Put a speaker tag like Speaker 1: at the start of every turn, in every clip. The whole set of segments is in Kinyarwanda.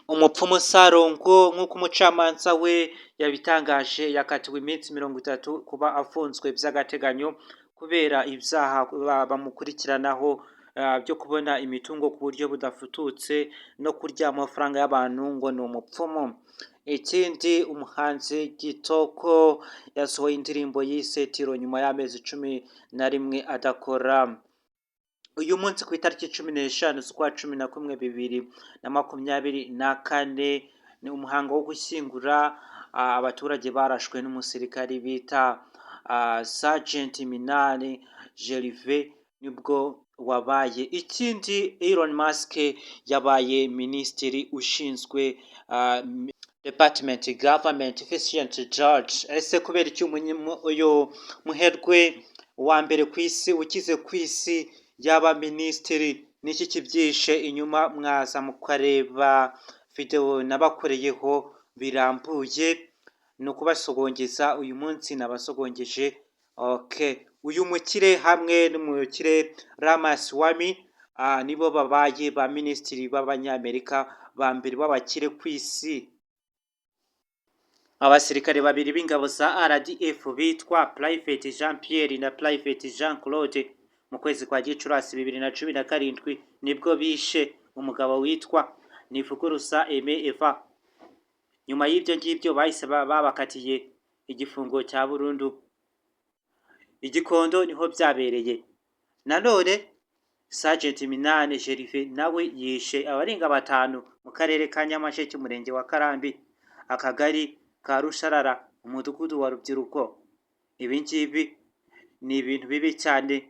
Speaker 1: umupfumu Sarongo nk'uko umucamanza we yabitangaje yakatiwe iminsi 30 kuba afunzwe by'agateganyo kubera ibyaha bamukurikiranaho byo kubona imitungo ku buryo budafututse no kurya amafaranga y'abantu ngo ni umupfumu. Ikindi umuhanzi Kitoko yasohoye indirimbo yise Tiro nyuma y'amezi 11 adakora. Uyu munsi ku itariki 15 z'ukwa 11 2024 ni umuhango wo gushyingura abaturage barashwe n'umusirikari bita Sergeant Minani Gervais nibwo wabaye. Ikindi Elon Musk yabaye minisitiri ushinzwe Department Government Efficient George. Ese kubera iki uyu muherwe wa mbere ku isi ukize ku isi yaba minisitiri n'iki kibyishe inyuma? Mwaza mukareba video nabakoreyeho birambuye no kubasogongeza. Uyu munsi nabasogongeje uyu mukire hamwe n'umukire Ramaswamy nibo babaye ba minisitiri b'abanyamerika ba mbere b'abakire ku isi. Abasirikare babiri b'ingabo za RDF bitwa Private Jean Pierre na Private Jean Claude mu kwezi kwa Gicurasi 2017 nibwo bishe umugabo witwa Nivuguruza Aime Eva. Nyuma y'ibyo ngibyo bahise babakatiye igifungo cya burundu. Igikondo niho byabereye. Nanone Sergeant Minani Gervais nawe yishe abarenga 5 mu karere ka Nyamasheke umurenge wa Karambi akagari ka Rusharara umudugudu wa Rubyiruko. Ibi ngibi ni ibintu bibi cyane,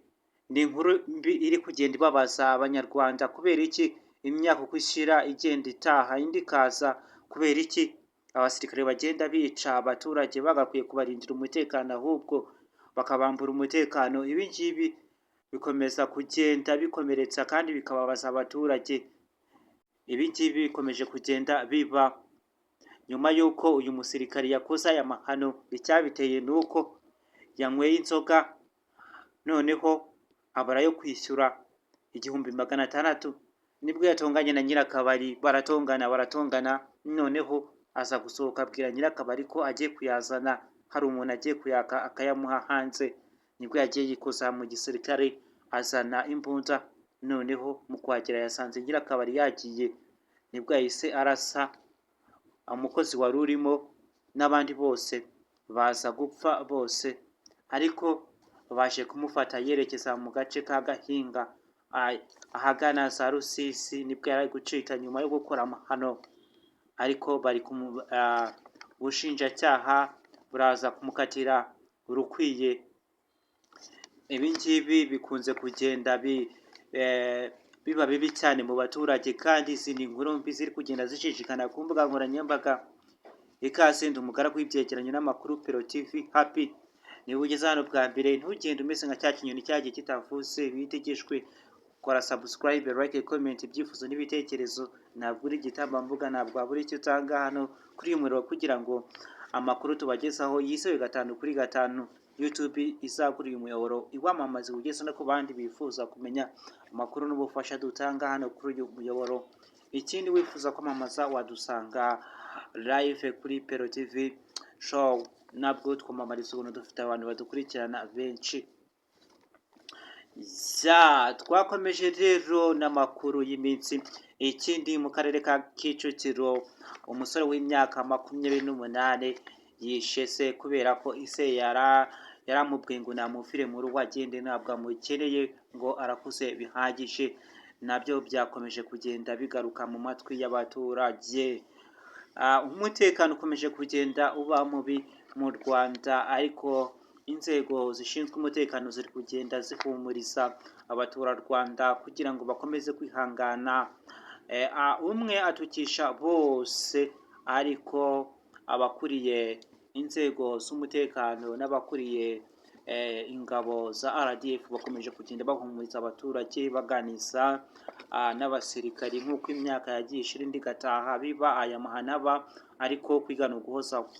Speaker 1: ni inkuru mbi iri kugenda ibabaza abanyarwanda. Kubera iki imyaka uko ishira igenda itaha indi kaza? Kubera iki abasirikare bagenda bica abaturage bagakwiye kubarindira umutekano ahubwo bakabambura umutekano? Ibi ngibi bikomeza kugenda bikomeretsa kandi bikababaza abaturage. Ibi ngibi bikomeje kugenda biba nyuma y'uko uyu musirikare yakoze aya mahano. Icyabiteye nuko yanyweye inzoga noneho abara yo kwishyura 1600. Nibwo yatonganye na nyirakabari, baratongana noneho aza gusohoka abwira nyirakabari ko agiye kuyazana, hari umuntu agiye kuyaka akayamuha hanze. Nibwo yagiye yikoza mu gisirikare azana imbunda, noneho mu kwagera yasanze nyirakabari yagiye. Nibwo yahise arasa umukozi wari urimo n'abandi bose baza gupfa bose, ariko baje kumufata yerekeza mu gace ka Gahinga ahagana za Rusisi. Nibwo yari gucika nyuma yo gukora amahano, ariko bari ubushinjacyaha buraza kumukatira urukwiye. Ibi ngibi bikunze kugenda biba bibi cyane mu baturage, kandi izi ni inkuru mbi ziri kugenda zishishikana ku mbuga nkoranyambaga. Ikaze ndi umugaragu w'ibyegeranyo n'amakuru Pero TV Happy. Niba ugeze hano bwa mbere ntugende umeze nka cya kinyoni cyagiye kitavuse bitegeshwe. Kora subscribe, like, comment ibyifuzo n'ibitekerezo. Ntabwo uri igitambambuga, ntabwo wabura icyo utanga hano kuri uyu muriro kugira ngo amakuru tubagezaho yizewe 5 kuri 5. YouTube izagura uyu muyoboro iwamamaza ugeze no ku bandi bifuza kumenya amakuru n'ubufasha dutanga hano kuri uyu muyoboro. Ikindi wifuza kwamamaza wadusanga live kuri Pero TV show. Nabwo twamamariza ubuntu dufite abantu badukurikirana benshi. Twakomeje rero n'amakuru y'iminsi. Ikindi mu karere ka Kicukiro umusore w'imyaka 28 yishe se kubera ko ise yaramubwiye ngo namufire mu rugo agende, ntabwo amukeneye ngo arakuze bihagije. Nabyo byakomeje kugenda bigaruka mu matwi y'abaturage. Umutekano ukomeje kugenda uba mubi mu Rwanda, ariko inzego zishinzwe umutekano ziri kugenda zihumuriza abaturarwanda kugira ngo bakomeze kwihangana. Umwe atukisha bose, ariko abakuriye inzego z'umutekano n'abakuriye ingabo za RDF bakomeje kugenda bahumuriza abaturage baganiza n'abasirikari. Nk'uko imyaka yagiye ishira indi gataha biba aya mahanaba, ariko kwigana uguhozaho.